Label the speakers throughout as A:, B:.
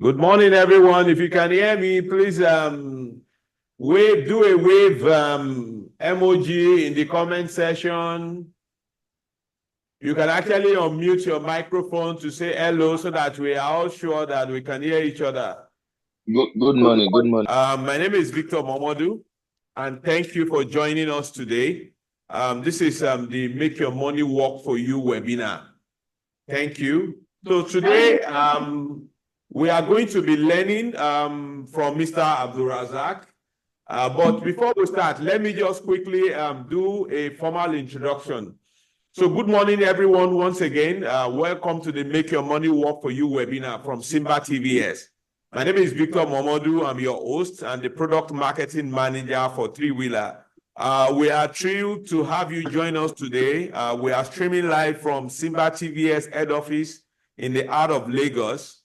A: Good morning, everyone. If you can hear me, please do a wave emoji in the comment section. You can actually unmute your microphone to say hello so that we are all sure that we can hear each other.
B: Good morning. Good morning.
A: My name is Victor Momodu, and thank you for joining us today. This is the Make Your Money Work For You webinar. Thank you. So today, we are going to be learning from Mr. Abdulrasaq. But before we start, let me just quickly do a formal introduction. So good morning, everyone. Once again, welcome to the Make Your Money Work For You webinar from Simba TVS. My name is Victor Momodu. I'm your host and the product marketing manager for Three Wheeler. We are thrilled to have you join us today. We are streaming live from Simba TVS head office in the heart of Lagos.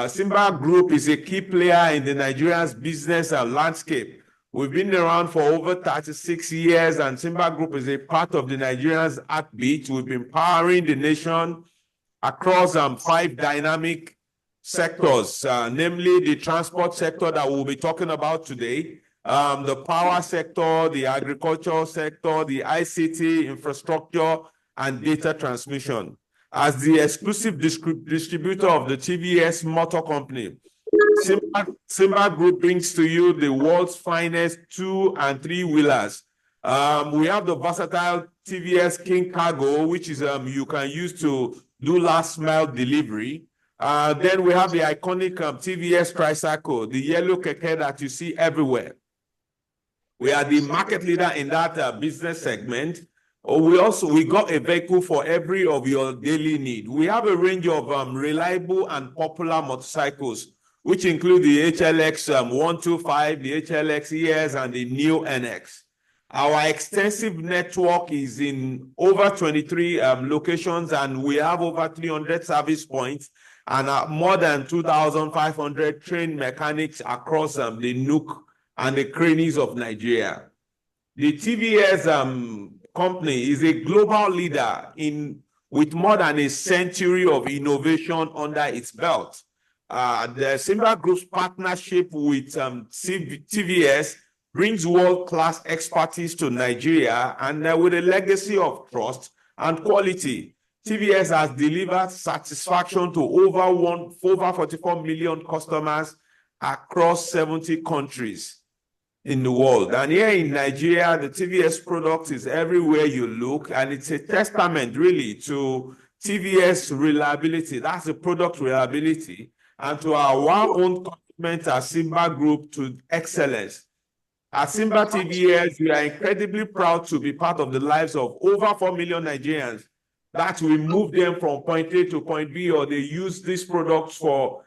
A: Simba Group is a key player in the Nigerian's business landscape. We've been around for over 36 years, and Simba Group is a part of the Nigerian's heartbeat. We've been powering the nation across 5 dynamic sectors, namely the transport sector that we'll be talking about today, the power sector, the agricultural sector, the ICT infrastructure, and data transmission. As the exclusive distributor of the TVS Motor Company, Simba Group brings to you the world's finest 2- and 3-wheelers. We have the versatile TVS King Cargo, which is you can use to do last mile delivery. Then we have the iconic TVS Tricycle, the yellow keke that you see everywhere. We are the market leader in that business segment. We got a vehicle for every of your daily need. We have a range of reliable and popular motorcycles, which include the HLX 125, the HLX ES, and the Neo NX. Our extensive network is in over 23 locations, and we have over 300 service points and more than 2,500 trained mechanics across the nook and the crannies of Nigeria. The TVS company is a global leader with more than a century of innovation under its belt. The Simba Group's partnership with TVS brings world-class expertise to Nigeria, and with a legacy of trust and quality, TVS has delivered satisfaction to over 44 million customers across 70 countries in the world. And here in Nigeria, the TVS product is everywhere you look, and it's a testament really to TVS reliability. That's the product reliability, and to our own commitment as Simba Group to excellence. At Simba TVS, we are incredibly proud to be part of the lives of over 4 million Nigerians that we move them from point A to point B, or they use these products for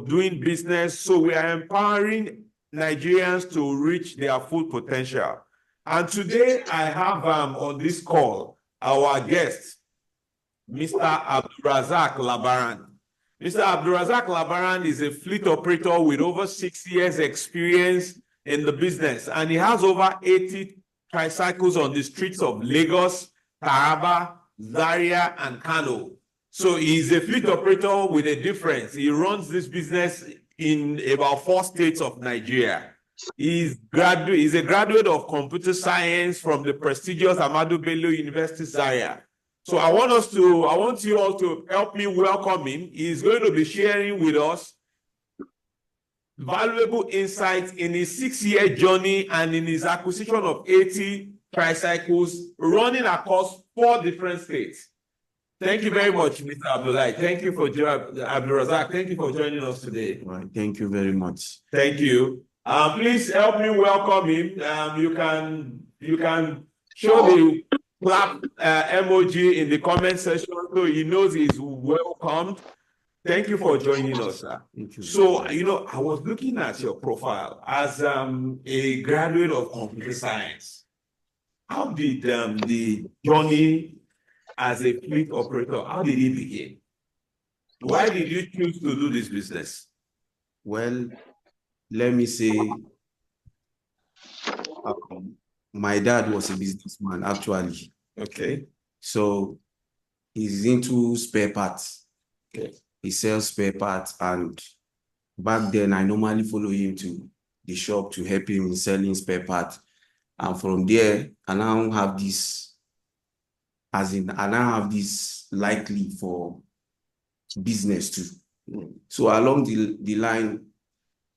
A: doing business. So we are empowering Nigerians to reach their full potential. And today I have on this call our guest, Mr. Abdulrasaq Labaran. Mr. Abdulrasaq Labaran is a fleet operator with over 6 years experience in the business, and he has over 80 tricycles on the streets of Lagos, Taraba, Zaria, and Kano. So he's a fleet operator with a difference. He runs this business in about 4 states of Nigeria. He's a graduate of computer science from the prestigious Ahmadu Bello University, Zaria. So I want you all to help me welcome him. He's going to be sharing with us valuable insights in his 6-year journey and in his acquisition of 80 tricycles running across 4 different states. Thank you very much, Mr. Abdullah. Thank you for Abdulrasaq. Thank you for joining us today.
C: Thank you very much.
A: Thank you. Please help me welcome him. You can show the clap emoji in the comment section so he knows he's welcomed. Thank you for joining us, sir.
C: Thank you.
A: So, I was looking at your profile as a graduate of computer science. How did the journey as a fleet operator, how did it begin? Why did you choose to do this business?
C: Well, let me say, my dad was a businessman, actually.
A: Okay.
C: So he's into spare parts.
A: Okay.
C: He sells spare parts, and back then I normally follow him to the shop to help him in selling spare parts. And from there, I now have this, likely for business too. So along the line,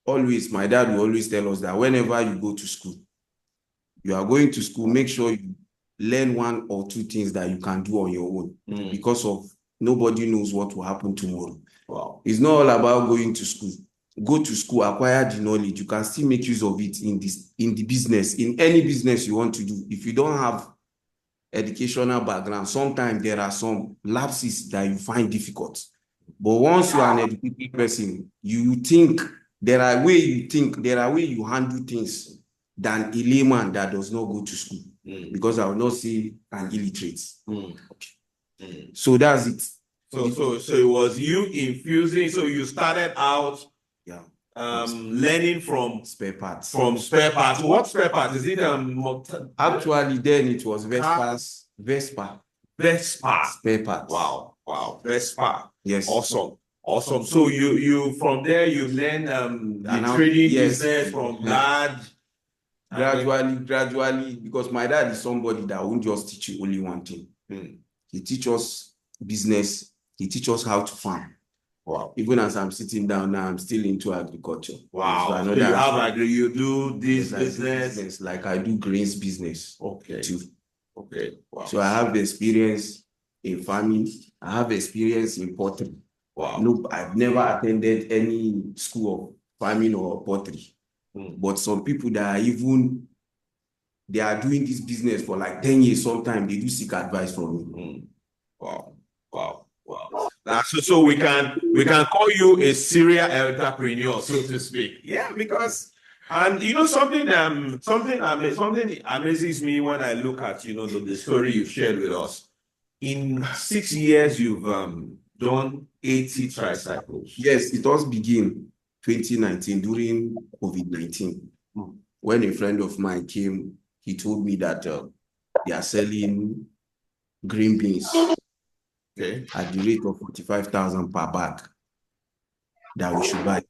C: always, my dad will always tell us that whenever you go to school, you are going to school, make sure you learn one or two things that you can do on your own, because of nobody knows what will happen tomorrow.
A: Wow.
C: It's not all about going to school. Go to school, acquire the knowledge. You can still make use of it in the business, in any business you want to do. If you don't have educational background, sometimes there are some lapses that you find difficult. But once you are an educated person, you think there are ways you handle things than a layman that does not go to school. Because I will not say an illiterate. Okay. So that's it.
A: So it was you infusing. So you started out learning from
C: spare parts.
A: What spare parts? Is it
C: Actually then it was Vespa spare parts.
A: Wow. Vespa.
C: Yes.
A: Awesome. So you from there you learn the trading business from large.
C: Gradually, because my dad is somebody that won't just teach you only one thing. He teaches us business. He teaches us how to farm.
A: Wow.
C: Even as I'm sitting down now, I'm still into agriculture.
A: Wow. So you do this business?
C: Like I do grains business.
A: Okay.
C: Too.
A: Okay. Wow.
C: So I have the experience in farming. I have experience in pottery.
A: Wow.
C: No, I've never attended any school of farming or pottery. But some people that they are doing this business for like 10 years, sometimes they do seek advice from me.
A: Wow. So we can call you a serial entrepreneur, so to speak. Yeah, because something amazes me when I look at the story you've shared with us. In 6 years, you've done 80 tricycles.
C: Yes, it was begin 2019 during COVID-19. When a friend of mine came, he told me that they are selling green beans at the rate of 45,000 per bag that we should buy.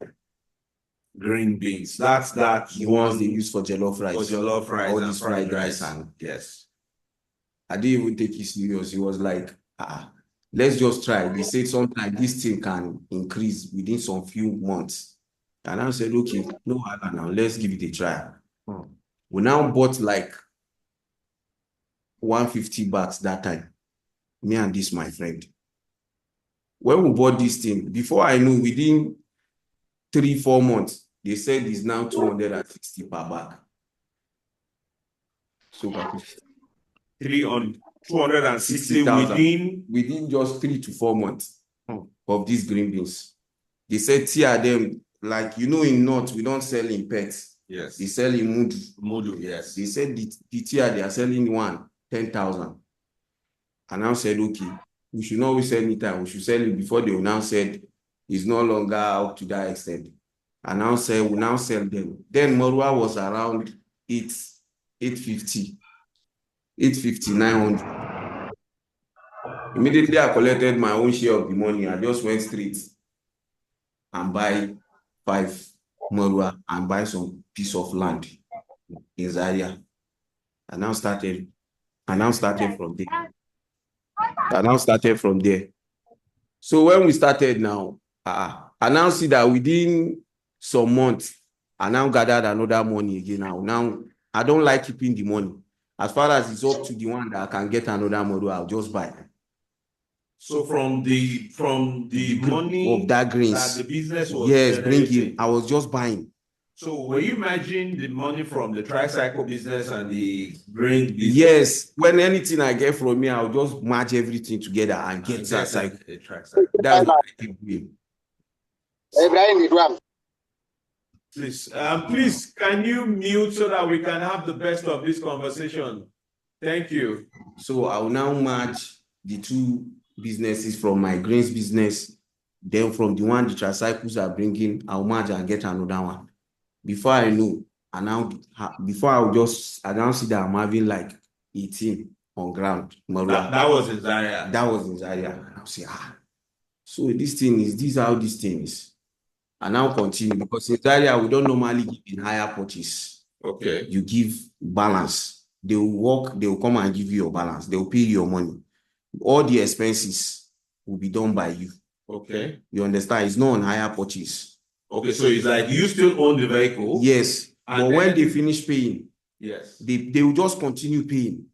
A: Green beans. That's
C: the ones they use for jollof rice.
A: All
C: this fried rice. And
A: yes.
C: I didn't even take it serious. He was like, let's just try. They said sometimes this thing can increase within some few months. And I said, okay, no matter now, let's give it a try. We now bought like 150 bags that time. Me and this my friend. When we bought this thing, before I knew, within 3-4 months, they said it's now 260 per bag. So
A: 260
C: within just 3 to 4 months of these green beans. They said tear them, like in North, we don't sell in pets.
A: Yes.
C: They sell in
A: Mudu, yes.
C: They said the tear they are selling 10,000. And I said, okay, we should not always sell anytime. We should sell it before they will now said it's no longer up to that extent. And now say we now sell them. Then Marwa was around 850, 900. Immediately I collected my own share of the money. I just went straight and buy 5 Marwa and buy some piece of land in Zaria. I now started from there. So when we started now, I now see that within some months, I now gathered another money again. Now I don't like keeping the money. As far as it's up to the one that I can get another model, I'll just buy.
A: So from the money
C: of that grains,
A: that the business was
C: bringing, I was just buying.
A: So were you managing the money from the tricycle business and the grain business?
C: Yes. When anything I get from me, I'll just match everything together and get that cycle. That's what I keep doing.
A: Please, can you mute so that we can have the best of this conversation? Thank you.
C: So I will now match the 2 businesses from my grains business. Then from the one the tricycles are bringing, I'll match and get another one. Before I know, I now see that I'm having like 18 on ground.
A: That was in Zaria.
C: That was in Zaria. I'll say, so this how this thing is. I now continue because in Zaria, we don't normally give in higher purchase.
A: Okay.
C: You give balance. They will work, they will come and give you your balance. They will pay you your money. All the expenses will be done by you.
A: Okay.
C: You understand? It's not on higher purchase.
A: Okay, so it's like you still own the vehicle?
C: Yes.
A: And
C: but
A: then-
C: when they finish paying,
A: Yes.
C: they will just continue paying.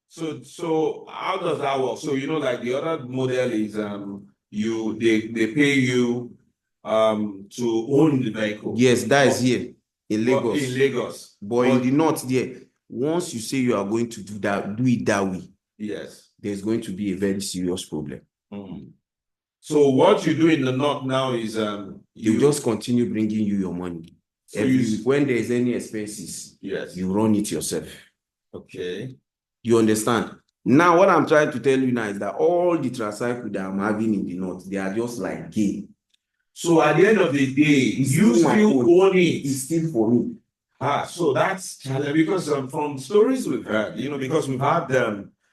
A: So how does that work? So like the other model is they pay you to own the vehicle.
C: Yes, that is here in
A: But
C: Lagos.
A: in Lagos.
C: But in the north there, once you say you are going to do it that way,
A: yes,
C: there's going to be a very serious problem.
A: So what you do in the north now is
C: you just continue bringing you your money.
A: So
C: Every week, when there's any expenses,
A: yes.
C: you run it yourself.
A: Okay.
C: You understand? Now, what I'm trying to tell you now is that all the tricycle that I'm having in the north, they are just like game.
A: So at the end of the day, you still own it.
C: It's still for me.
A: So that's because from stories we've heard, because we've had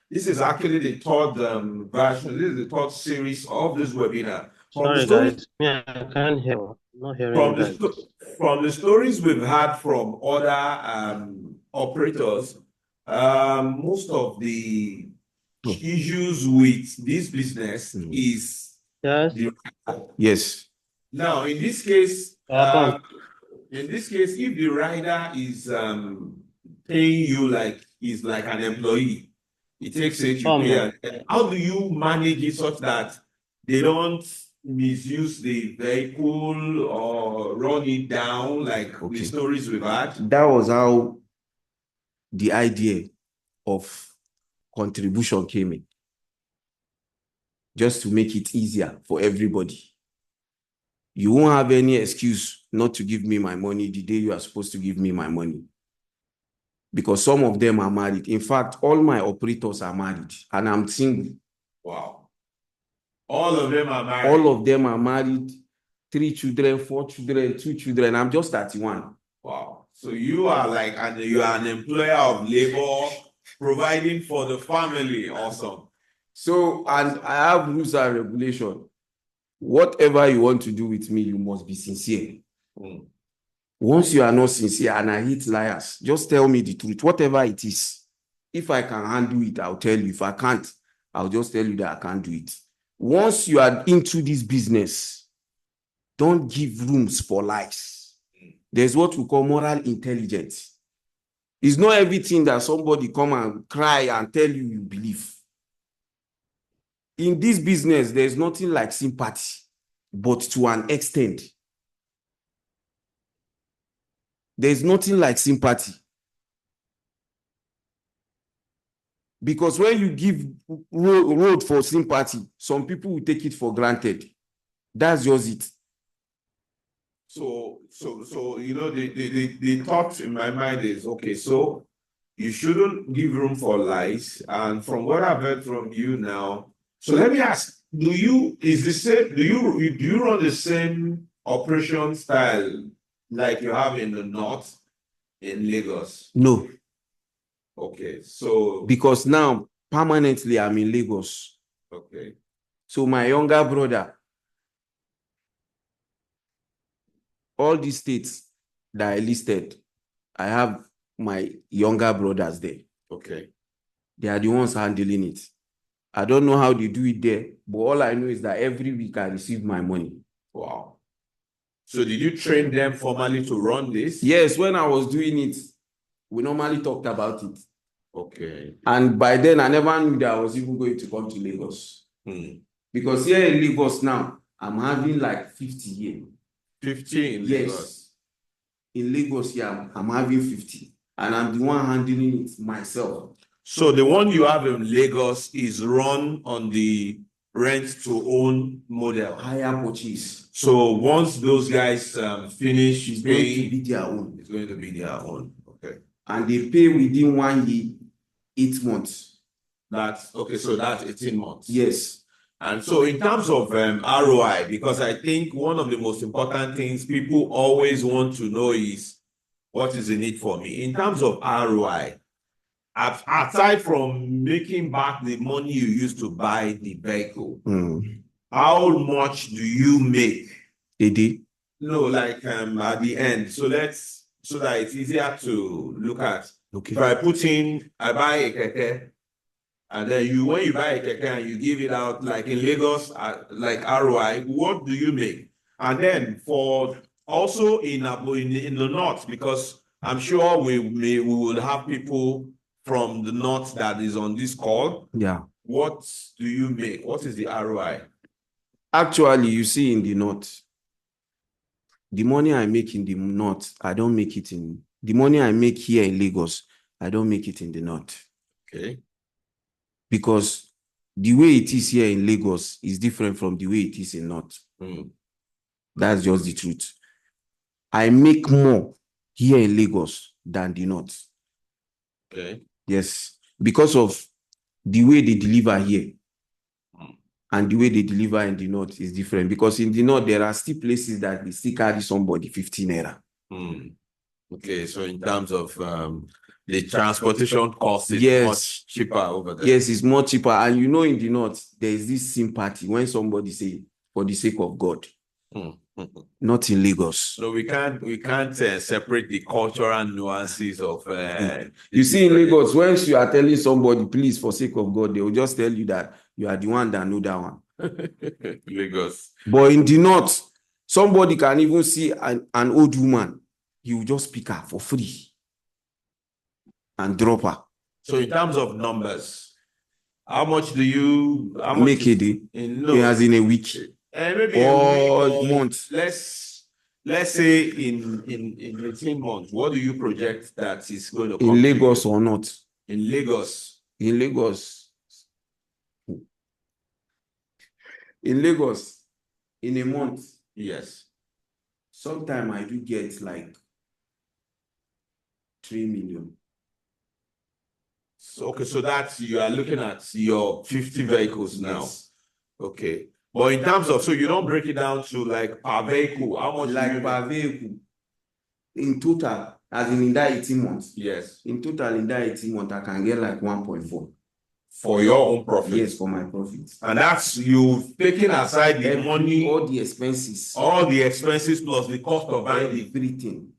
A: this is actually the third version. This is the third series of this webinar.
D: Sorry, guys. Yeah, I can't hear. I'm not hearing you guys.
A: From the stories we've had from other operators, most of the issues with this business is
D: Yes.
C: Yes.
A: Now in this case, if the rider is paying you like he's like an employee, it takes it you pay. How do you manage it such that they don't misuse the vehicle or run it down like the stories we've had?
C: That was how the idea of contribution came in. Just to make it easier for everybody. You won't have any excuse not to give me my money the day you are supposed to give me my money. Because some of them are married. In fact, all my operators are married and I'm single.
A: Wow. All of them are married?
C: All of them are married. 3 children, 4 children, 2 children. I'm just 31.
A: Wow. So you are you are an employer of labor providing for the family. Awesome.
C: So, and I have rules and regulations. Whatever you want to do with me, you must be sincere. Once you are not sincere, and I hate liars, just tell me the truth, whatever it is. If I can handle it, I'll tell you. If I can't, I'll just tell you that I can't do it. Once you are into this business, don't give rooms for lies. There's what we call moral intelligence. It's not everything that somebody come and cry and tell you you believe. In this business, there's nothing like sympathy, but to an extent. There's nothing like sympathy. Because when you give road for sympathy, some people will take it for granted. That's just it.
A: So the thought in my mind is, okay, so you shouldn't give room for lies. And from what I've heard from you now, so let me ask, do you run the same operation style like you have in the north in Lagos?
C: No.
A: Okay, so
C: because now permanently I'm in Lagos.
A: Okay.
C: So my younger brother, all these states that I listed, I have my younger brothers there.
A: Okay.
C: They are the ones handling it. I don't know how they do it there, but all I know is that every week I receive my money.
A: Wow. So did you train them formally to run this?
C: Yes, when I was doing it, we normally talked about it.
A: Okay.
C: And by then, I never knew that I was even going to come to Lagos. Because here in Lagos now, I'm having like 50 here.
A: 50 in
C: yes.
A: Lagos?
C: In Lagos, yeah, I'm having 50. And I'm the one handling it myself.
A: So the one you have in Lagos is run on the rent to own model.
C: Higher purchase.
A: So once those guys finish
C: it's
A: paying,
C: going to be their own.
A: It's going to be their own. Okay.
C: And they pay within 1 year, 8 months.
A: That's okay. So that's 18 months.
C: Yes.
A: And so in terms of ROI, because I think one of the most important things people always want to know is what is in it for me. In terms of ROI, aside from making back the money you used to buy the vehicle, how much do you make
C: a day?
A: No, like at the end. So that it's easier to look at.
C: Okay.
A: If I buy a keke, and then when you buy a keke and you give it out, like in Lagos, like ROI, what do you make? And then for also in the north, because I'm sure we will have people from the north that is on this call.
C: Yeah.
A: What do you make? What is the ROI?
C: Actually, you see in the north, the money I make in the north, I don't make it in the money I make here in Lagos, I don't make it in the north.
A: Okay.
C: Because the way it is here in Lagos is different from the way it is in north. That's just the truth. I make more here in Lagos than the north.
A: Okay.
C: Yes, because of the way they deliver here and the way they deliver in the north is different. Because in the north, there are still places that they still carry somebody 15 naira.
A: Okay, so in terms of the transportation cost is
C: Yes.
A: much cheaper over there.
C: Yes, it's more cheaper. And you know, in the north, there is this sympathy when somebody say, for the sake of God. Not in Lagos.
A: So we can't separate the cultural nuances of.
C: You see, in Lagos, once you are telling somebody, please, for sake of God, they will just tell you that you are the one that know that one.
A: Lagos.
C: But in the north, somebody can even see an old woman, he will just pick her for free and drop her.
A: So in terms of numbers, how much do you
C: make a day? As in a week.
A: Maybe
C: or
A: a week or
C: month.
A: Let's say in 18 months, what do you project that is going to come
C: in Lagos or not?
A: In Lagos.
C: In Lagos. In Lagos, in a month.
A: Yes.
C: Sometimes I do get like 3 million.
A: So, okay, so that's you are looking at your 50 vehicles now.
C: Yes.
A: Okay. But in terms of, so you don't break it down to like per vehicle, how much
C: like per vehicle in total, as in that 18 months.
A: Yes.
C: In total, in that 18 months, I can get like 1.4.
A: For your own profit?
C: Yes, for my profits.
A: And that's you taking aside the money,
C: all the expenses
A: plus the cost of buying
C: everything.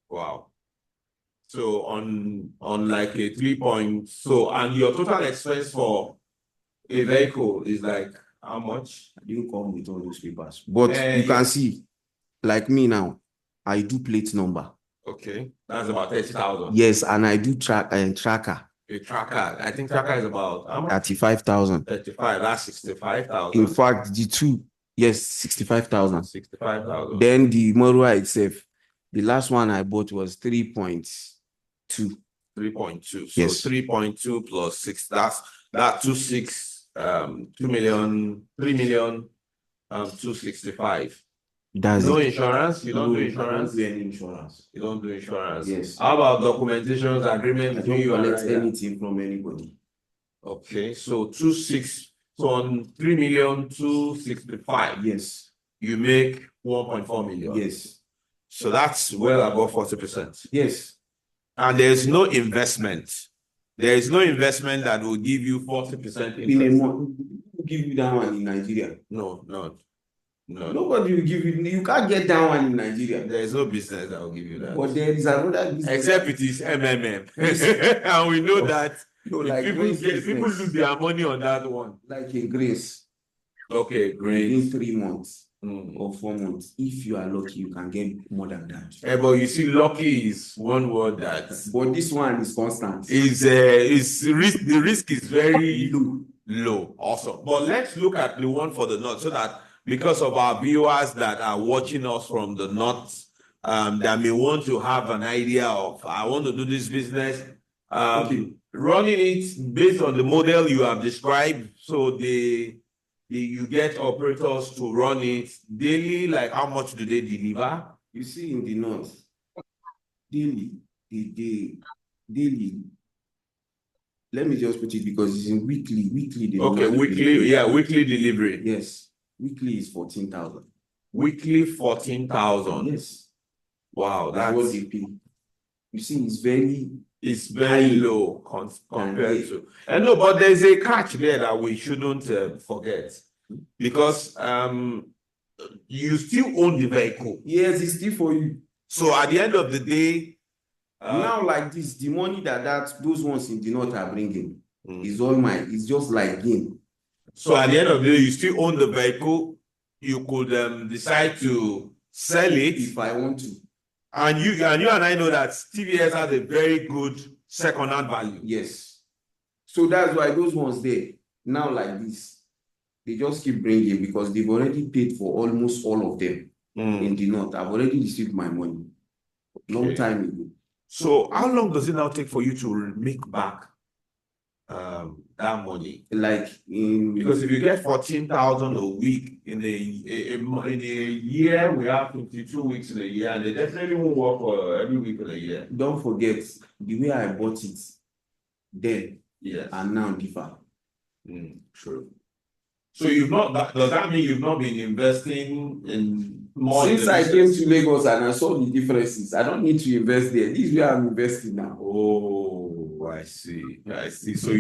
A: Wow. So on like a 3 point, so and your total expense for a vehicle is like how much?
C: I didn't come with all those papers, but you can see, like me now, I do plate number.
A: Okay, that's about 30,000.
C: Yes, and I do tracker.
A: A tracker, I think tracker is about
C: 35,000.
A: 35, that's 65,000.
C: In fact, the two, yes, 65,000.
A: 65,000.
C: Then the Marua itself, the last one I bought was 3.2.
A: 3.2. So
C: yes.
A: 3.2 plus 6, that's 2 million, 3 million, 265.
C: That's
A: no
C: it.
A: Insurance? You don't do insurance?
C: I don't do any insurance.
A: You don't do insurance?
C: Yes.
A: How about documentations, agreements?
C: I don't collect anything from anybody.
A: Okay, so so on 3,265,000.
C: Yes.
A: You make 1.4 million.
C: Yes.
A: So that's well above 40%.
C: Yes.
A: And there's no investment. There is no investment that will give you 40%
C: in a month. Who give you that one in Nigeria?
A: No.
C: Nobody will give you. You can't get that one in Nigeria.
A: There is no business that will give you that.
C: But there is another business.
A: Except it is MMM. And we know that
C: like
A: people lose their money on that one.
C: Like a grace.
A: Okay, great.
C: In 3 months. Or 4 months. If you are lucky, you can get more than that.
A: But you see, lucky is one word that.
C: But this one is constant.
A: The risk is very low. Awesome. But let's look at the one for the north, so that because of our viewers that are watching us from the north, that may want to have an idea of, I want to do this business. Running it based on the model you have described, so you get operators to run it daily. Like how much do they deliver?
C: You see, in the north, daily. Let me just put it because it's in weekly.
A: Okay, weekly delivery.
C: Yes, weekly is 14,000.
A: Weekly 14,000.
C: Yes.
A: Wow,
C: that's what they pay. You see, it's
A: very low compared to. And no, but there's a catch there that we shouldn't forget, because you still own the vehicle.
C: Yes, it's still for you.
A: So at the end of the day,
C: Now like this, the money that those ones in the north are bringing is all mine. It's just like game.
A: So at the end of the day, you still own the vehicle. You could decide to sell it
C: If I want to.
A: and you and I know that TVS has a very good second-hand value.
C: Yes. So that's why those ones there, now like this, they just keep bringing because they've already paid for almost all of them in the north. I've already received my money long time ago.
A: So how long does it now take for you to make back that money?
C: Like
A: Because if you get 14,000 a week in a year, we have 52 weeks in a year, and they definitely won't work for every week in a year.
C: Don't forget the way I bought it then and now differ.
A: True. So does that mean you've not been investing in more?
C: Since I came to Lagos and I saw the differences, I don't need to invest there. This is where I'm investing now.
A: Oh, I see. So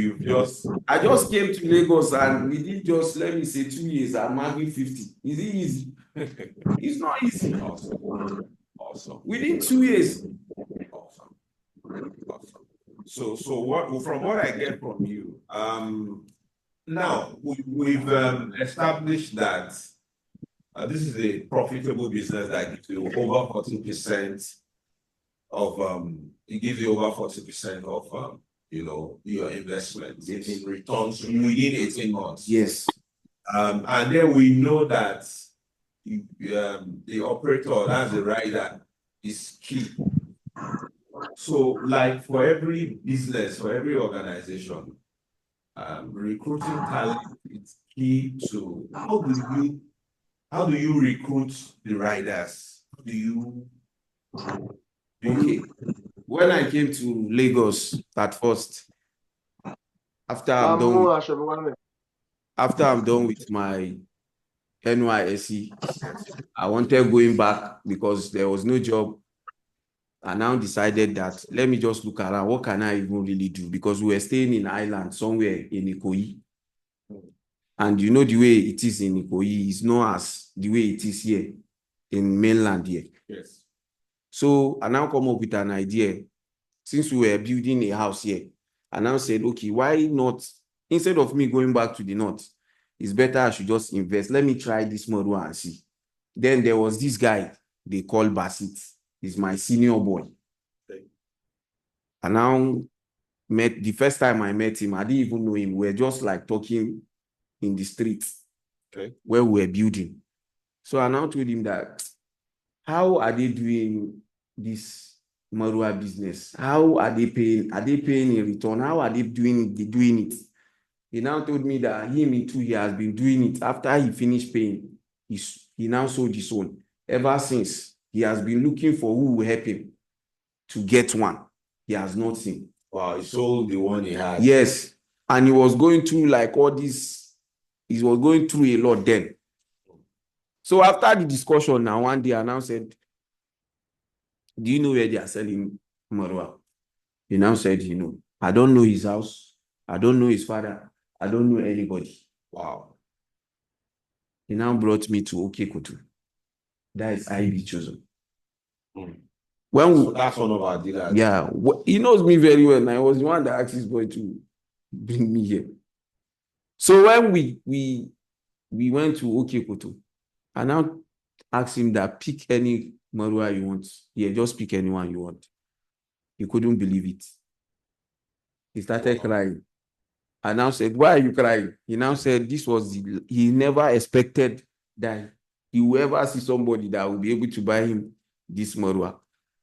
C: I just came to Lagos and within just, let me say, 2 years, I'm making 50. Is it easy? It's not easy.
A: Awesome.
C: Within 2 years.
A: Awesome. So from what I get from you, now we've established that this is a profitable business that gives you over 40% of it gives you over 40% of your investment in returns within 18 months.
C: Yes.
A: And then we know that the operator, that's the rider, is key. So, like for every business, for every organization, recruiting talent is key to how do you recruit the riders?
C: Okay. When I came to Lagos at first, after I'm done with my NYSC, I wanted going back because there was no job. I now decided that let me just look around. What can I even really do? Because we were staying in Ireland somewhere in Ikoyi. And you know the way it is in Ikoyi is not as the way it is here in mainland here.
A: Yes.
C: So I now come up with an idea. Since we were building a house here, I now said, okay, why not, instead of me going back to the north, it's better I should just invest. Let me try this model and see. Then there was this guy they call Basit. He's my senior boy.
A: Okay.
C: I now met, the first time I met him, I didn't even know him. We were just like talking in the street where we were building. So I now told him that, how are they doing this Marua business? How are they paying? Are they paying in return? How are they doing it? He now told me that him in 2 years has been doing it. After he finished paying, he now sold his own. Ever since, he has been looking for who will help him to get one. He has not seen.
A: Wow, he sold the one he had.
C: Yes. And he was going through like all this. He was going through a lot then. So after the discussion now, one day I now said, do you know where they are selling Marua? He now said, I don't know his house. I don't know his father. I don't know anybody.
A: Wow.
C: He now brought me to Okekutu. That is IB chosen.
A: So that's one of our dealers.
C: Yeah, he knows me very well. And I was the one that asked his boy to bring me here. So when we went to Okekutu, I now asked him that pick any Marua you want. Yeah, just pick anyone you want. He couldn't believe it. He started crying. I now said, why are you crying? He now said he never expected that he will ever see somebody that will be able to buy him this Marua.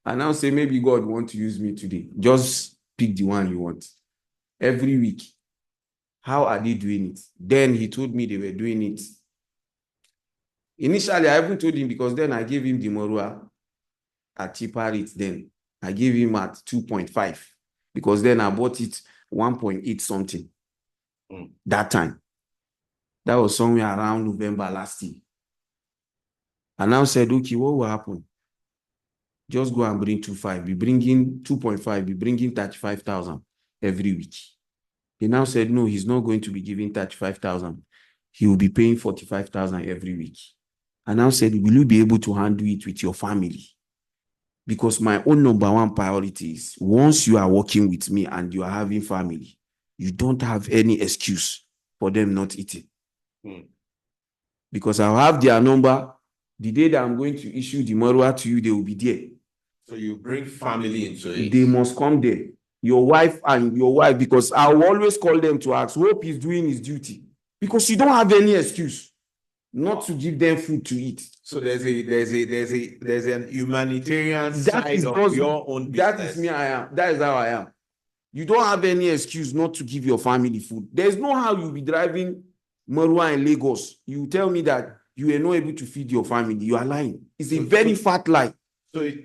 C: I now say, maybe God wants to use me today. Just pick the one you want. Every week. How are they doing it? Then he told me they were doing it. Initially, I even told him because then I gave him the Marua at cheaper rates then. I gave him at 2.5 because then I bought it 1.8 something that time. That was somewhere around November last year. I now said, okay, what will happen? Just go and bring 2.5. Be bringing 2.5. Be bringing 35,000 every week. He now said, no, he's not going to be giving 35,000. He will be paying 45,000 every week. And I said, will you be able to handle it with your family? Because my own number one priority is once you are working with me and you are having family, you don't have any excuse for them not eating. Because I'll have their number. The day that I'm going to issue the marwa to you, they will be there.
A: So you bring family into it.
C: They must come there. Your wife, because I will always call them to ask, hope he's doing his duty. Because you don't have any excuse not to give them food to eat.
A: So there's an humanitarian side of your own business.
C: That is me, I am. That is how I am. You don't have any excuse not to give your family food. There's no how you'll be driving Marwa in Lagos. You tell me that you are not able to feed your family. You are lying. It's a very fat lie.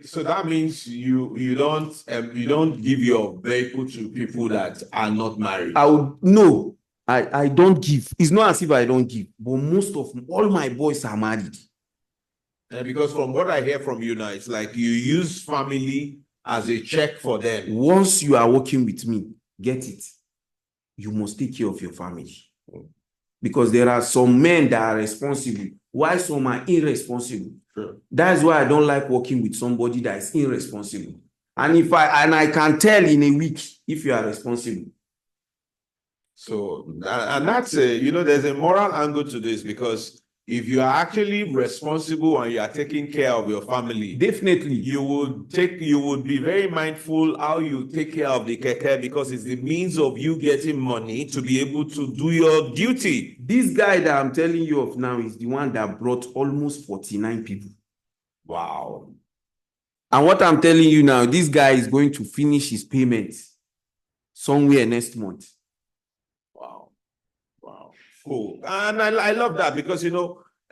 A: So that means you don't give your vehicle to people that are not married.
C: I don't give. It's not as if I don't give, but most of all my boys are married.
A: Because from what I hear from you now, it's like you use family as a check for them.
C: Once you are working with me, get it. You must take care of your family. Because there are some men that are responsible, while some are irresponsible.
A: Sure.
C: That's why I don't like working with somebody that is irresponsible. And I can tell in a week if you are responsible.
A: So, and that's there's a moral angle to this, because if you are actually responsible and you are taking care of your family,
C: definitely
A: you would be very mindful how you take care of the keke, because it's the means of you getting money to be able to do your duty.
C: This guy that I'm telling you of now is the one that brought almost 49 people.
A: Wow.
C: And what I'm telling you now, this guy is going to finish his payments somewhere next month.
A: Cool. And I love that, because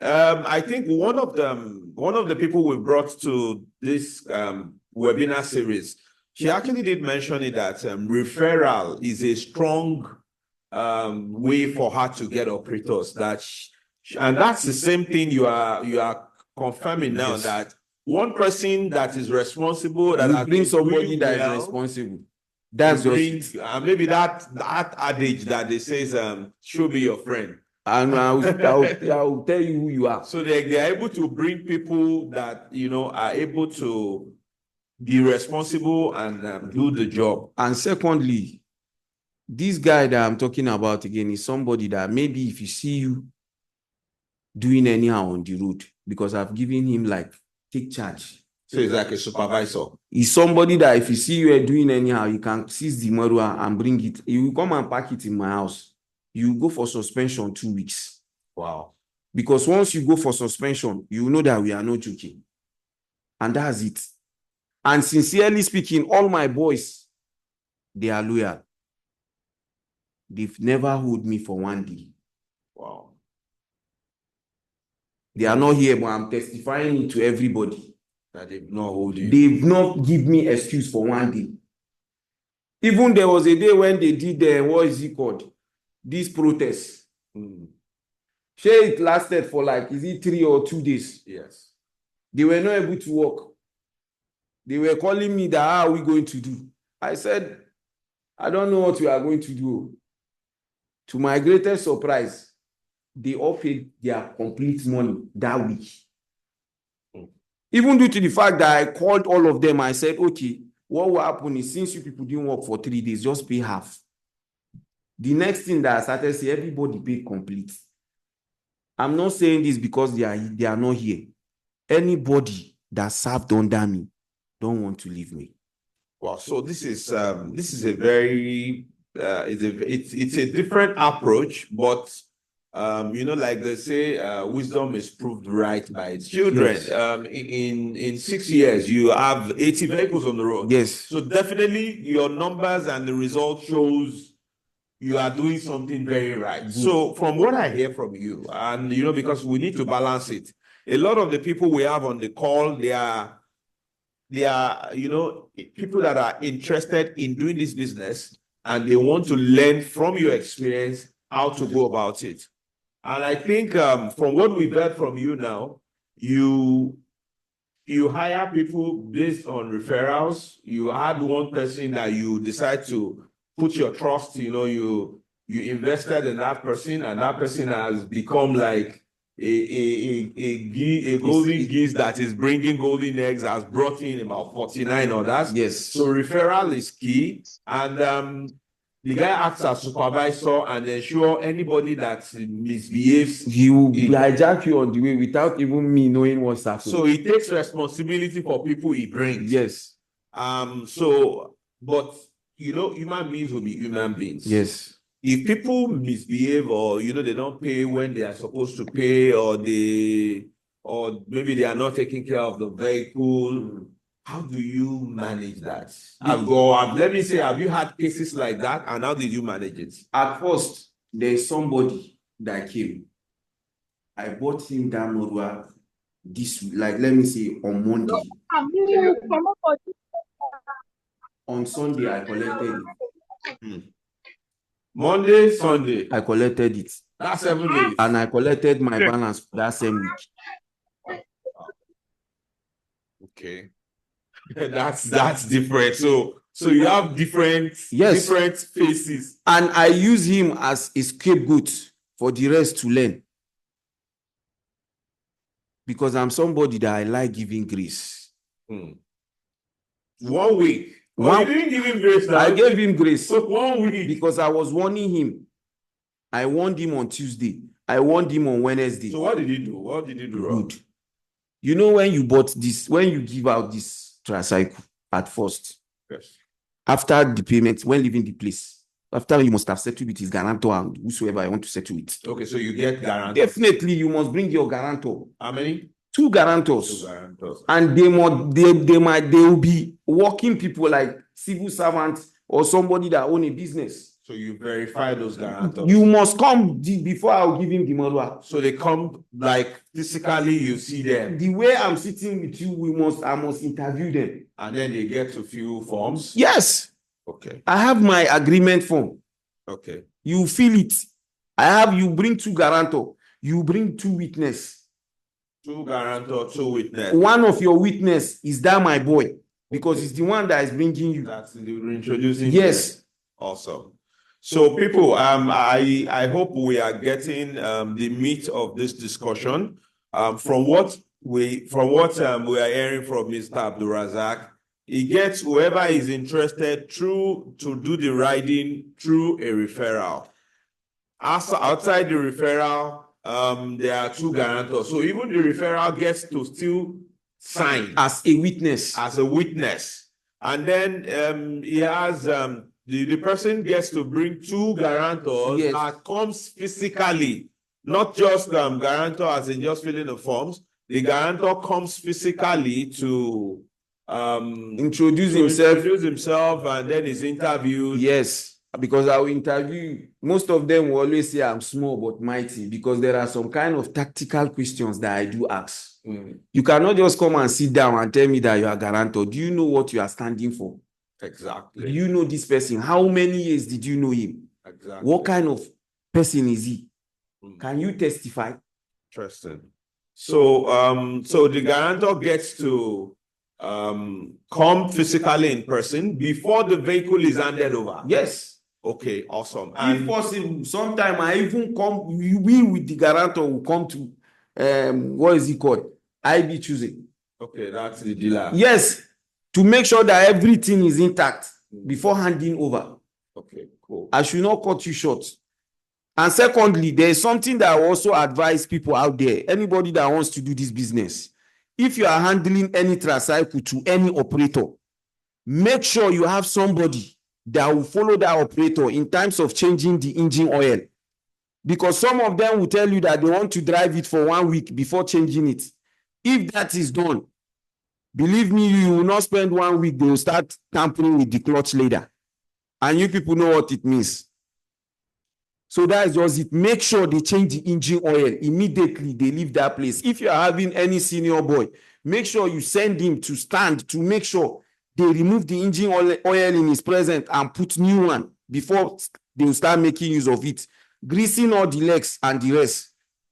A: I think one of the people we brought to this webinar series, she actually did mention it, that referral is a strong way for her to get operators. And that's the same thing you are confirming now,
C: yes.
A: That one person that is responsible, that
C: you bring somebody that is responsible. That's
A: maybe that adage that they says show me your friend,
C: and I'll tell you who you are.
A: So they're able to bring people that are able to be responsible and do the job.
C: And secondly, this guy that I'm talking about again is somebody that maybe if you see you doing anyhow on the road, because I've given him take charge.
A: So he's like a supervisor.
C: He's somebody that if you see you doing anyhow, you can seize the marwa and bring it. You will come and pack it in my house. You go for suspension 2 weeks.
A: Wow.
C: Because once you go for suspension, you know that we are not joking. And that's it. And sincerely speaking, all my boys, they are loyal. They've never hold me for one day.
A: Wow.
C: They are not here, but I'm testifying it to everybody.
A: That they've not hold you.
C: They've not give me excuse for one day. Even there was a day when they did what is it called? This protest. Sure, it lasted for 3 or 2 days?
A: Yes.
C: They were not able to work. They were calling me that, how are we going to do? I said, I don't know what we are going to do. To my greatest surprise, they all paid their complete money that week. Even due to the fact that I called all of them, I said, okay, what will happen is since you people didn't work for 3 days, just pay half. The next thing that I started saying, everybody paid complete. I'm not saying this because they are not here. Anybody that served under me don't want to leave me.
A: Wow. So this is a very it's a different approach, but like they say, wisdom is proved right by its children.
C: Yes.
A: In 6 years, you have 80 vehicles on the road.
C: Yes.
A: So definitely your numbers and the result shows you are doing something very right.
C: Good.
A: So from what I hear from you, and because we need to balance it, a lot of the people we have on the call, they are people that are interested in doing this business, and they want to learn from your experience how to go about it. And I think from what we've heard from you now, you hire people based on referrals. You had one person that you decide to put your trust, you invested in that person, and that person has become like a golden geese that is bringing golden eggs has brought in about 49 others.
C: Yes.
A: So referral is key, and the guy acts as supervisor and ensure anybody that misbehaves.
C: He will hijack you on the way without even me knowing what's happening.
A: So he takes responsibility for people he brings.
C: Yes.
A: But human beings will be human beings.
C: Yes.
A: If people misbehave or they don't pay when they are supposed to pay, or maybe they are not taking care of the vehicle, how do you manage that? Let me say, have you had cases like that, and how did you manage it?
C: At first, there's somebody that came. I bought him that Modua this, like, let me say, on Monday. On Sunday, I collected it.
A: Monday, Sunday.
C: I collected it.
A: That's 7 days.
C: And I collected my balance that same week.
A: Okay. That's different. So you have different phases.
C: And I use him as a scapegoat for the rest to learn. Because I'm somebody that I like giving grace.
A: 1 week. You didn't give him grace now.
C: I gave him grace.
A: So 1 week.
C: Because I was warning him. I warned him on Tuesday. I warned him on Wednesday.
A: So what did he do? What did he do wrong?
C: Good. You know, when you bought this, when you give out this tricycle at first,
A: yes,
C: after the payment, when leaving the place, after you must have settled with his guarantor and whosoever I want to settle with.
A: Okay, so you get guarantor.
C: Definitely, you must bring your guarantor.
A: How many?
C: 2 guarantors.
A: 2 guarantors.
C: And they will be working people like civil servants or somebody that own a business.
A: So you verify those guarantors.
C: You must come before I'll give him the model.
A: So they come, like, physically, you see them.
C: The way I'm sitting with you, I must interview them.
A: And then they get to fill forms?
C: Yes.
A: Okay.
C: I have my agreement form.
A: Okay.
C: You fill it. You bring 2 guarantor. You bring 2 witness.
A: 2 guarantor, 2 witness.
C: One of your witness is that my boy, because it's the one that is bringing you.
A: That's the introducing.
C: Yes.
A: Them. Awesome. So people, I hope we are getting the meat of this discussion. From what we are hearing from Mr. Abdulrasaq, he gets whoever is interested to do the riding through a referral. Outside the referral, there are 2 guarantors. So even the referral gets to still sign
C: as a witness.
A: And then he has the person gets to bring 2 guarantors.
C: Yes.
A: That comes physically, not just guarantor as in just filling the forms. The guarantor comes physically to
C: introduce
A: himself, and then is interviewed.
C: Yes, because I will interview. Most of them will always say I'm small but mighty, because there are some kind of tactical questions that I do ask. You cannot just come and sit down and tell me that you are guarantor. Do you know what you are standing for?
A: Exactly.
C: Do you know this person? How many years did you know him?
A: Exactly.
C: What kind of person is he? Can you testify?
A: Interesting. So the guarantor gets to come physically in person before the vehicle is handed over.
C: Yes.
A: Okay, awesome.
C: If possible, sometime I even come, we with the guarantor will come to what is it called? IB choosing.
A: Okay, that's the dealer.
C: Yes, to make sure that everything is intact before handing over.
A: Okay, cool.
C: I should not cut you short. And secondly, there is something that I also advise people out there, anybody that wants to do this business. If you are handling any tricycle to any operator, make sure you have somebody that will follow that operator in terms of changing the engine oil. Because some of them will tell you that they want to drive it for 1 week before changing it. If that is done, believe me, you will not spend 1 week, they will start tampering with the clutch later. And you people know what it means. So that is just it. Make sure they change the engine oil immediately they leave that place. If you are having any senior boy, make sure you send him to stand to make sure they remove the engine oil in his presence and put new one before they will start making use of it. Greasing all the legs and the rest.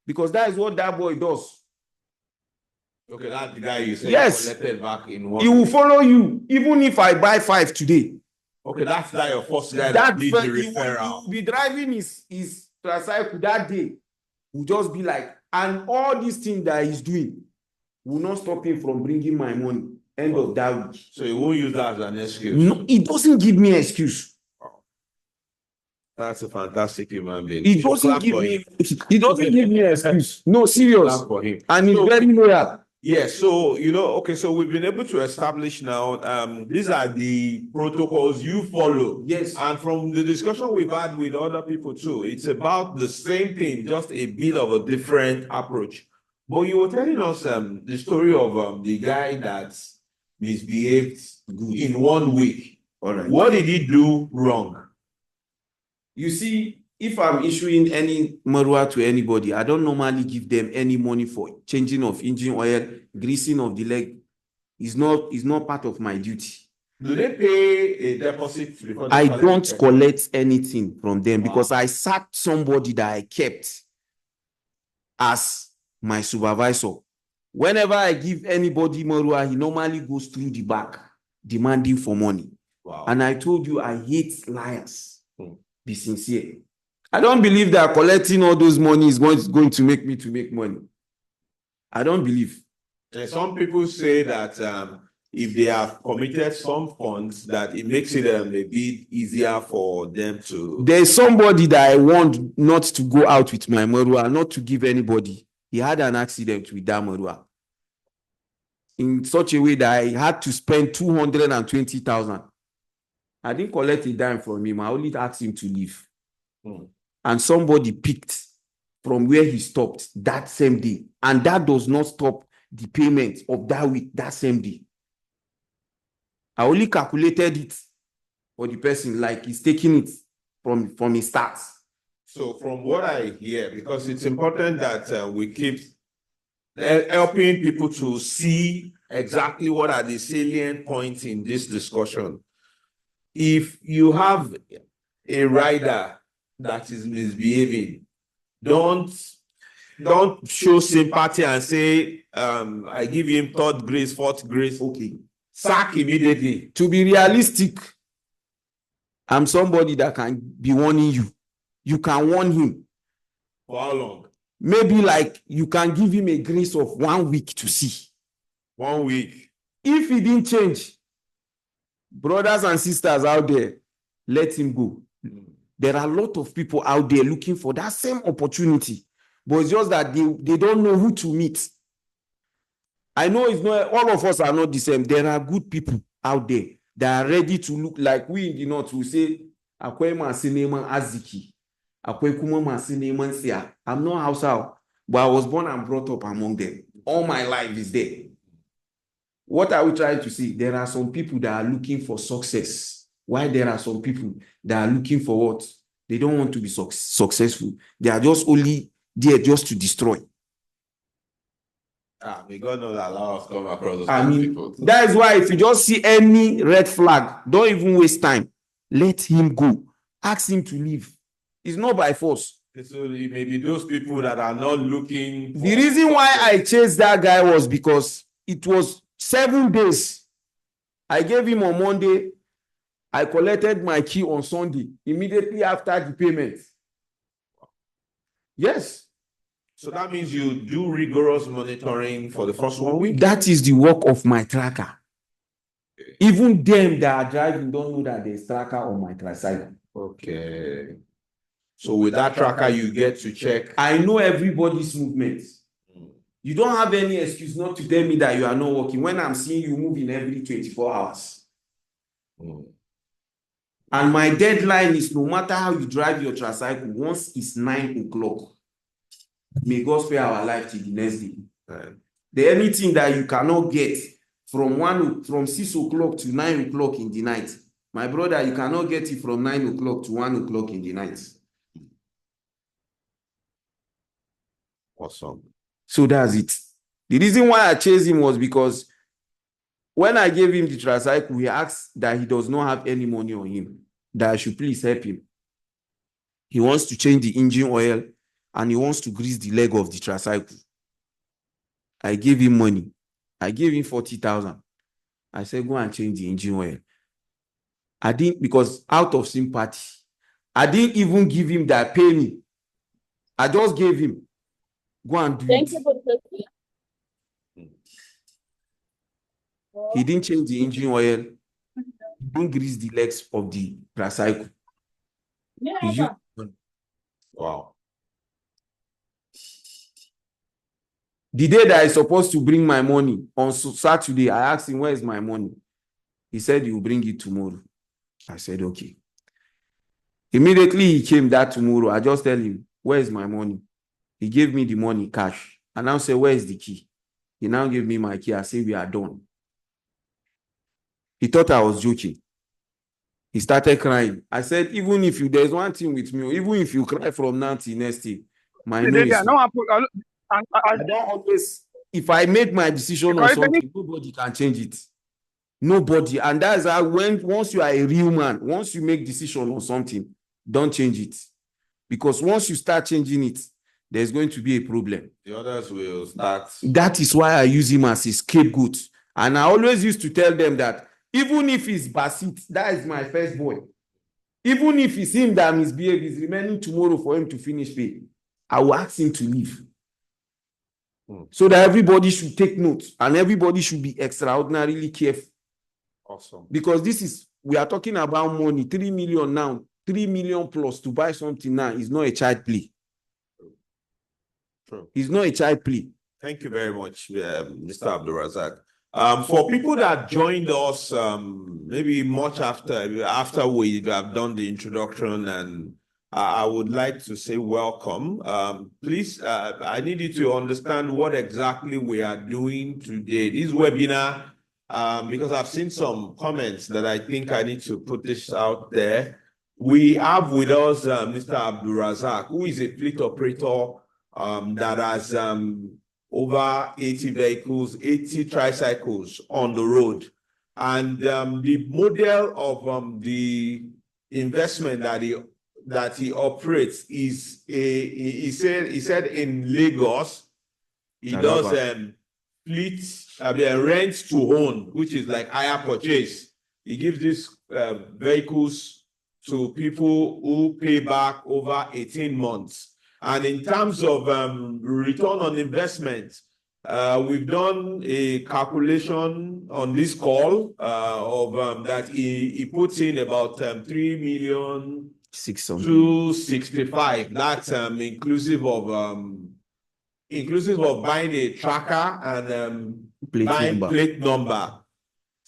C: Because that is what that boy does.
A: Okay, that's the guy you said.
C: Yes.
A: Collected back in 1
C: He will follow you even if I buy 5 today.
A: Okay, that's your first guy
C: That
A: did the
C: he
A: referral.
C: will be driving his tricycle that day. will just be like, and all these things that he's doing will not stop him from bringing my money end of that week.
A: So he won't use that as an excuse.
C: No, it doesn't give me excuse.
A: That's a fantastic human being.
C: It doesn't give me excuse. No, serious.
A: Clap for him.
C: And he's very loyal.
A: Yes, so okay, so we've been able to establish now, these are the protocols you follow.
C: Yes.
A: And from the discussion we've had with other people too, it's about the same thing, just a bit of a different approach. But you were telling us the story of the guy that misbehaved in 1 week.
C: All right.
A: What did he do wrong?
C: You see, if I'm issuing any marua to anybody, I don't normally give them any money for changing of engine oil, greasing of the leg. It's not part of my duty.
A: Do they pay a deposit before they
C: I
A: collect
C: don't
A: the check?
C: collect anything from them because
A: Wow.
C: I sacked somebody that I kept as my supervisor. Whenever I give anybody marua, he normally goes through the back demanding for money.
A: Wow.
C: And I told you I hate liars. Be sincere. I don't believe that collecting all those money is going to make me to make money. I don't believe.
A: And some people say that if they have committed some funds, that it makes it a bit easier for them to.
C: There's somebody that I want not to go out with my marua, not to give anybody. He had an accident with that marua in such a way that I had to spend 220,000. I didn't collect a dime from him. I only asked him to leave. And somebody picked from where he stopped that same day. And that does not stop the payment of that week, that same day. I only calculated it for the person, like he's taking it from his start.
A: So from what I hear, because it's important that we keep helping people to see exactly what are the salient points in this discussion. If you have a rider that is misbehaving, don't show sympathy and say, I give him third grace, fourth grace.
C: Okay.
A: Sack immediately.
C: To be realistic, I'm somebody that can be warning you. You can warn him.
A: For how long?
C: Maybe like you can give him a grace of 1 week to see.
A: 1 week.
C: If he didn't change, brothers and sisters out there, let him go. There are a lot of people out there looking for that same opportunity, but it's just that they don't know who to meet. I know it's not all of us are not the same. There are good people out there that are ready to look like we in the north will say, Akwema Sineman Aziki, Akwekuma Sineman Sia. I'm not Hausa, but I was born and brought up among them. All my life is there. What are we trying to say? There are some people that are looking for success. Why there are some people that are looking for what? They don't want to be successful. They are just only there just to destroy.
A: May God not allow us to come across those
C: I mean,
A: people.
C: that is why if you just see any red flag, don't even waste time. Let him go. Ask him to leave. It's not by force.
A: So it may be those people that are not looking.
C: The reason why I chased that guy was because it was 7 days. I gave him on Monday. I collected my key on Sunday, immediately after the payment. Yes.
A: So that means you do rigorous monitoring for the first 1 week?
C: That is the work of my tracker. Even them that are driving don't know that there's tracker on my tricycle.
A: Okay. So with that tracker, you get to check.
C: I know everybody's movements. You don't have any excuse not to tell me that you are not working when I'm seeing you moving every 24 hours. And my deadline is no matter how you drive your tricycle, once it's 9 o'clock, may God spare our life till the next day. The anything that you cannot get from 6 o'clock to 9 o'clock in the night, my brother, you cannot get it from 9 o'clock to 1 o'clock in the night.
A: Awesome.
C: So that's it. The reason why I chased him was because when I gave him the tricycle, he asked that he does not have any money on him, that I should please help him. He wants to change the engine oil and he wants to grease the leg of the tricycle. I gave him money. I gave him 40,000. I said, go and change the engine oil. I didn't, because out of sympathy, I didn't even give him that pay me. I just gave him. Go and do
E: Thank
C: it.
E: you for the question.
C: He didn't change the engine oil. He didn't grease the legs of the tricycle. He used
A: Wow.
C: the day that he's supposed to bring my money on Saturday, I asked him, where is my money? He said, he will bring it tomorrow. I said, okay. Immediately he came that tomorrow. I just tell him, where is my money? He gave me the money, cash. And now say, where is the key? He now gave me my key. I say, we are done. He thought I was joking. He started crying. I said, even if there's one thing with me, even if you cry from now till next day, my nose is... I don't always, if I make my decision on something, nobody can change it. Nobody. And that's how, once you are a real man, once you make decision on something, don't change it. Because once you start changing it, there's going to be a problem.
A: The others will start.
C: That is why I use him as a scapegoat. And I always used to tell them that even if it's Basit, that is my first boy. Even if it's him that misbehaved, is remaining tomorrow for him to finish pay, I will ask him to leave. So that everybody should take note and everybody should be extraordinarily careful.
A: Awesome.
C: Because we are talking about money, 3 million now, 3 million plus to buy something now is not a child play.
A: True.
C: It's not a child play.
A: Thank you very much, Mr. Abdulrasaq. For people that joined us, maybe much after we have done the introduction, and I would like to say welcome. Please, I need you to understand what exactly we are doing today. This webinar, because I've seen some comments that I think I need to put this out there. We have with us Mr. Abdulrasaq, who is a fleet operator that has over 80 vehicles, 80 tricycles on the road. And the model of the investment that he operates is he said in Lagos, he does fleet rent to own, which is like hire purchase. He gives these vehicles to people who pay back over 18 months. And in terms of return on investment, we've done a calculation on this call of that he puts in about 3,665,000. That's inclusive of buying a tracker and buying plate number.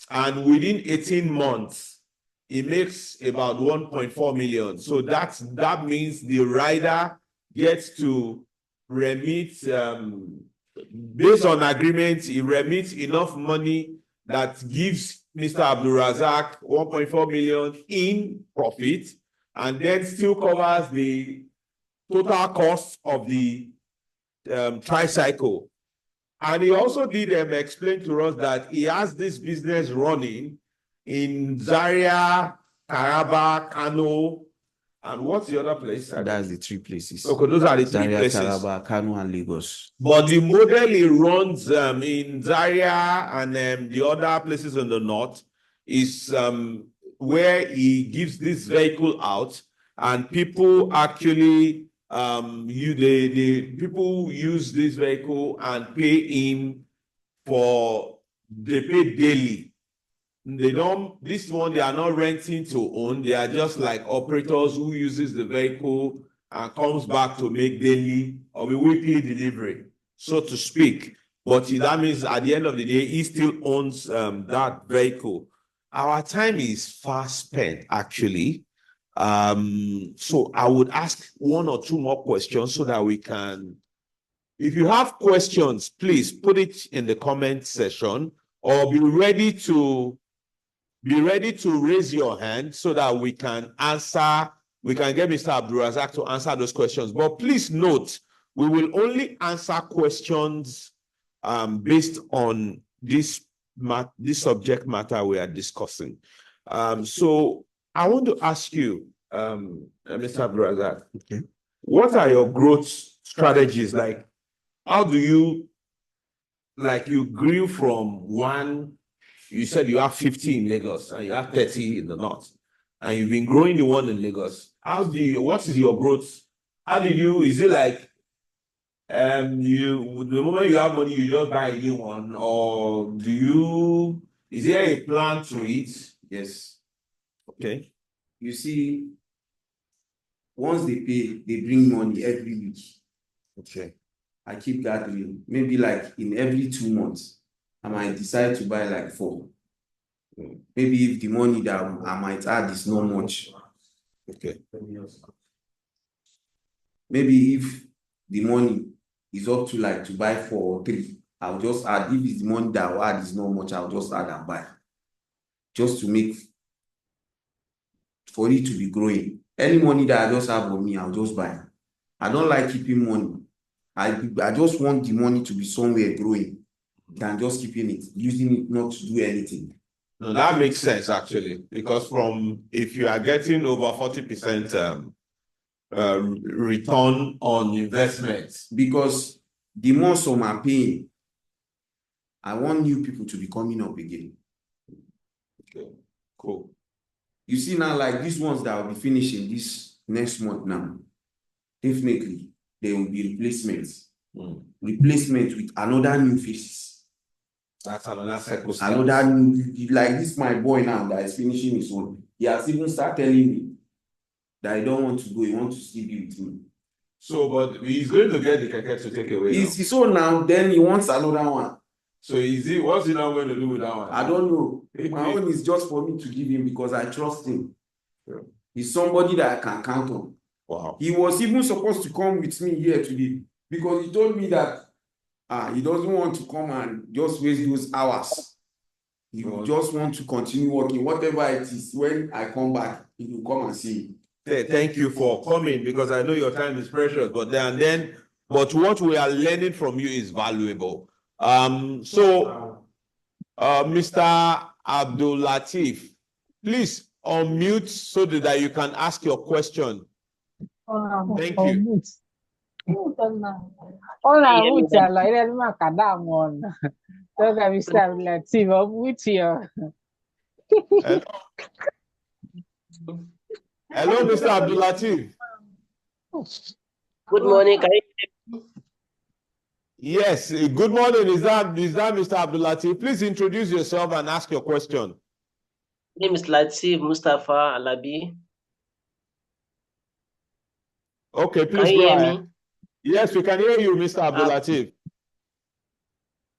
A: And within 18 months, it makes about 1.4 million. So that means the rider gets to remit, based on agreement, he remits enough money that gives Mr. Abdulrasaq 1.4 million in profit, and then still covers the total cost of the tricycle. And he also did explain to us that he has this business running in Zaria, Taraba, Kano, and what's the other place?
C: That's the three places.
A: Okay, those are the three
C: Zaria,
A: places.
C: Taraba, Kano, and Lagos.
A: But the model he runs in Zaria and the other places in the north is where he gives this vehicle out, and people actually people use this vehicle and pay him they pay daily. They are not renting to own. They are just like operators who uses the vehicle and comes back to make daily or a weekly delivery, so to speak. But that means at the end of the day, he still owns that vehicle. Our time is fast spent, actually. So I would ask one or two more questions so that we can, if you have questions, please put it in the comment section, or be ready to raise your hand so that we can get Mr. Abdulrasaq to answer those questions. But please note, we will only answer questions based on this subject matter we are discussing. So I want to ask you, Mr. Abdulrasaq,
C: okay,
A: what are your growth strategies? Like, how do you grew from one? You said you have 50 in Lagos and you have 30 in the north, and you've been growing the one in Lagos. What is your growth? Is it like the moment you have money, you just buy a new one, or is there a plan to it?
C: Yes.
A: Okay.
C: You see, once they pay, they bring money every week.
A: Okay.
C: I keep gathering. Maybe like in every 2 months, I might decide to buy like 4. Maybe if the money that I might add is not much.
A: Okay.
C: Maybe if the money is up to like to buy 4 or 3, I'll just add. If it's the money that I'll add is not much, I'll just add and buy. Just to make, for it to be growing. Any money that I just have on me, I'll just buy. I don't like keeping money. I just want the money to be somewhere growing than just keeping it, using it not to do anything.
A: No, that makes sense actually, because if you are getting over 40% return on investments,
C: because the more some are paying, I want new people to be coming up again.
A: Okay, cool.
C: You see now, like these ones that will be finishing this next month now, definitely there will be replacements. Replacement with another new faces.
A: That's another cycle.
C: Another new, like this my boy now that is finishing his own. He has even started telling me that he don't want to go, he wants to still be with me.
A: So, but he's going to get the keke to take away.
C: He's his own now, then he wants another one.
A: So what's he now going to do with that one?
C: I don't know. My own is just for me to give him because I trust him. Yeah. He's somebody that I can count on.
A: Wow.
C: He was even supposed to come with me here today because he told me that he doesn't want to come and just waste those hours. He will just want to continue working. Whatever it is, when I come back, he will come and see me.
A: Thank you for coming because I know your time is precious, but what we are learning from you is valuable. Mr. Abdul-Latif, please unmute so that you can ask your question. Thank you.
E: Hola, muchas la idea de macadamon. Toca Mr. Abdul-Latif, mucho.
A: Hello, Mr. Abdul-Latif.
F: Good morning. Can you...
A: Yes, good morning. Is that Mr. Abdul-Latif? Please introduce yourself and ask your question.
F: My name is Latif Mustafa Alabi.
A: Okay, please
F: can you
A: go
F: hear
A: ahead.
F: Me?
A: Yes, we can hear you, Mr. Abdul-Latif.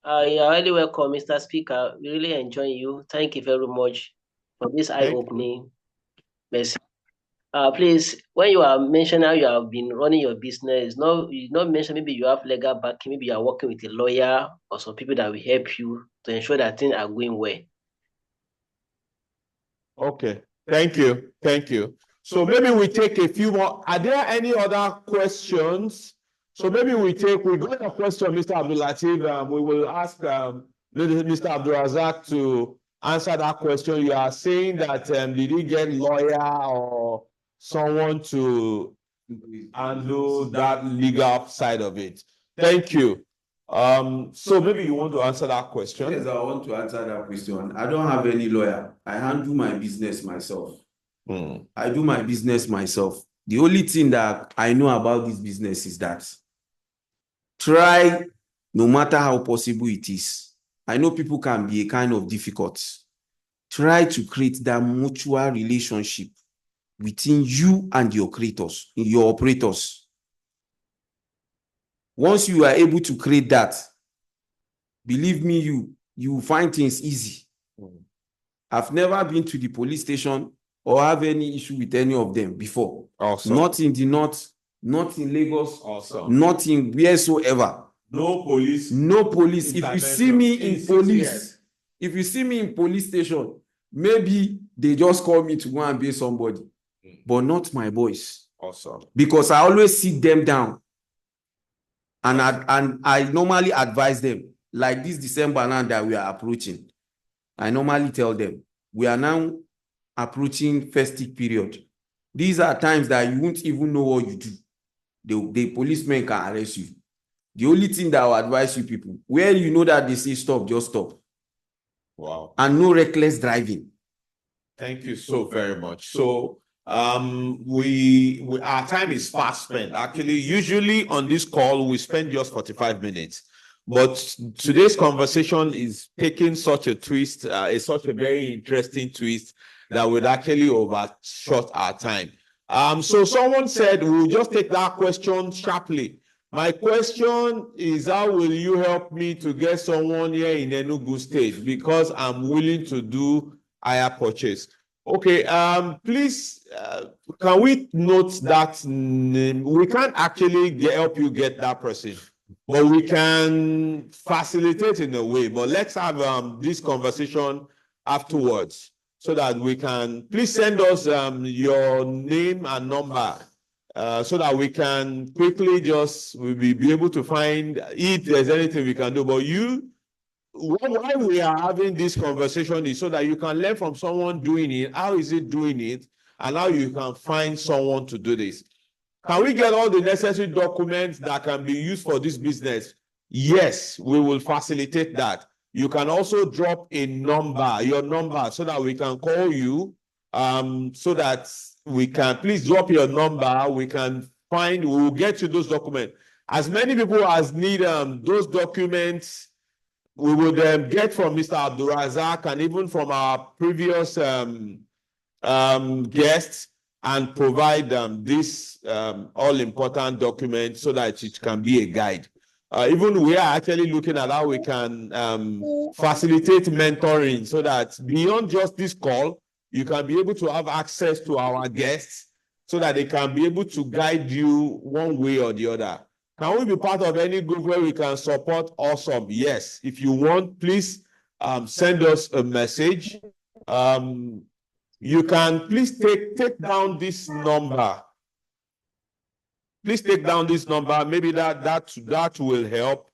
F: You're highly welcome, Mr. Speaker. We really enjoy you. Thank you very much for this eye-opening message. Please, when you are mentioning how you have been running your business, you not mention maybe you have legal backing, maybe you are working with a lawyer or some people that will help you to ensure that things are going well.
A: Okay, thank you. Thank you. So maybe we take a few more. Are there any other questions? So maybe we got a question, Mr. Abdul-Latif. We will ask Mr. Abdulrasaq to answer that question. You are saying that did he get lawyer or someone to handle that legal side of it? Thank you. So maybe you want to answer that question?
C: Yes, I want to answer that question. I don't have any lawyer. I handle my business myself. I do my business myself. The only thing that I know about this business is that try, no matter how possible it is. I know people can be a kind of difficult. Try to create that mutual relationship between you and your creators, your operators. Once you are able to create that, believe me, you find things easy. I've never been to the police station or have any issue with any of them before.
A: Awesome.
C: Not in the north, not in Lagos,
A: awesome.
C: Not in wheresoever.
A: No police.
C: No police. If you see me in police, if you see me in police station, maybe they just call me to go and bail somebody, but not my boys.
A: Awesome.
C: Because I always sit them down and I normally advise them, like this December now that we are approaching. I normally tell them, we are now approaching festive period. These are times that you won't even know what you do. The policemen can arrest you. The only thing that I will advise you people, where you know that they say stop, just stop.
A: Wow.
C: And no reckless driving.
A: Thank you so very much. So Our time is fast spent. Actually, usually on this call, we spend just 45 minutes. But today's conversation is taking such a twist, such a very interesting twist that would actually overshot our time. So someone said, we'll just take that question sharply. My question is, how will you help me to get someone here in Enugu State? Because I'm willing to do higher purchase. Okay, please, can we note that we can't actually help you get that person, but we can facilitate in a way. But let's have this conversation afterwards so that we can, please send us your name and number so that we can quickly we'll be able to find if there's anything we can do. But why we are having this conversation is so that you can learn from someone doing it, how is it doing it, and how you can find someone to do this. Can we get all the necessary documents that can be used for this business? Yes, we will facilitate that. You can also drop a number, your number, so that we can call you, so that we can, please drop your number, we'll get you those documents. As many people as need those documents, we would get from Mr. Abdulrasaq and even from our previous guests and provide this all-important document so that it can be a guide. Even we are actually looking at how we can facilitate mentoring so that beyond just this call, you can be able to have access to our guests so that they can be able to guide you one way or the other. Can we be part of any group where we can support? Awesome. Yes. If you want, please send us a message. You can please take down this number. Please take down this number. Maybe that will help.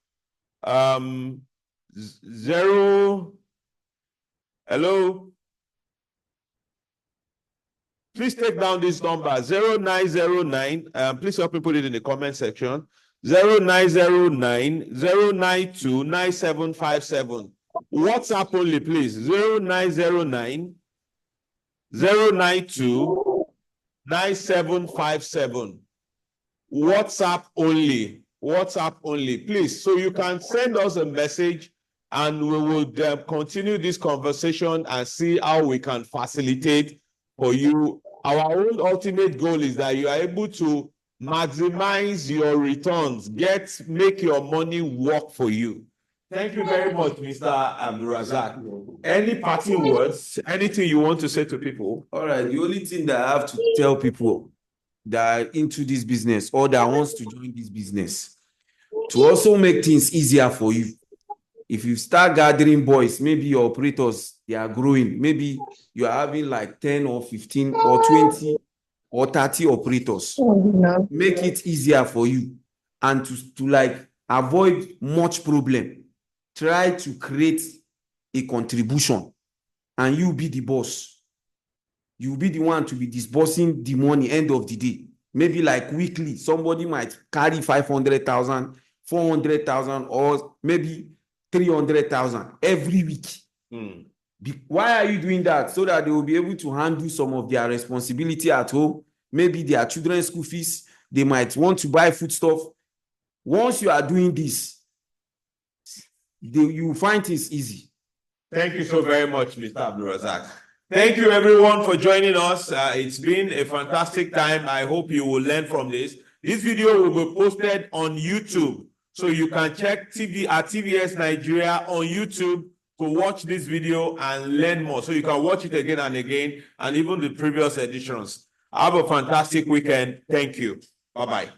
A: Hello. Please take down this number 0909. Please help me put it in the comment section. 0909 092 9757. WhatsApp only, please. 0909 092 9757. WhatsApp only. WhatsApp only, please. So you can send us a message and we will continue this conversation and see how we can facilitate for you. Our own ultimate goal is that you are able to maximize your returns, make your money work for you. Thank you very much, Mr. Abdulrasaq. Any parting words, anything you want to say to people?
C: All right, the only thing that I have to tell people that are into this business or that wants to join this business, to also make things easier for you. If you start gathering boys, maybe your operators, they are growing. Maybe you are having like 10 or 15 or 20 or 30 operators. Make it easier for you and to like avoid much problem. Try to create a contribution and you be the boss. You be the one to be disbursing the money end of the day. Maybe like weekly, somebody might carry 500,000, 400,000, or maybe 300,000 every week. Why are you doing that? So that they will be able to handle some of their responsibility at home. Maybe their children's school fees. They might want to buy foodstuff. Once you are doing this, you find things easy.
A: Thank you so very much, Mr. Abdulrasaq. Thank you, everyone, for joining us. It's been a fantastic time. I hope you will learn from this. This video will be posted on YouTube. So you can check TVS Nigeria on YouTube to watch this video and learn more. So you can watch it again and again, and even the previous editions. Have a fantastic weekend. Thank you. Bye-bye.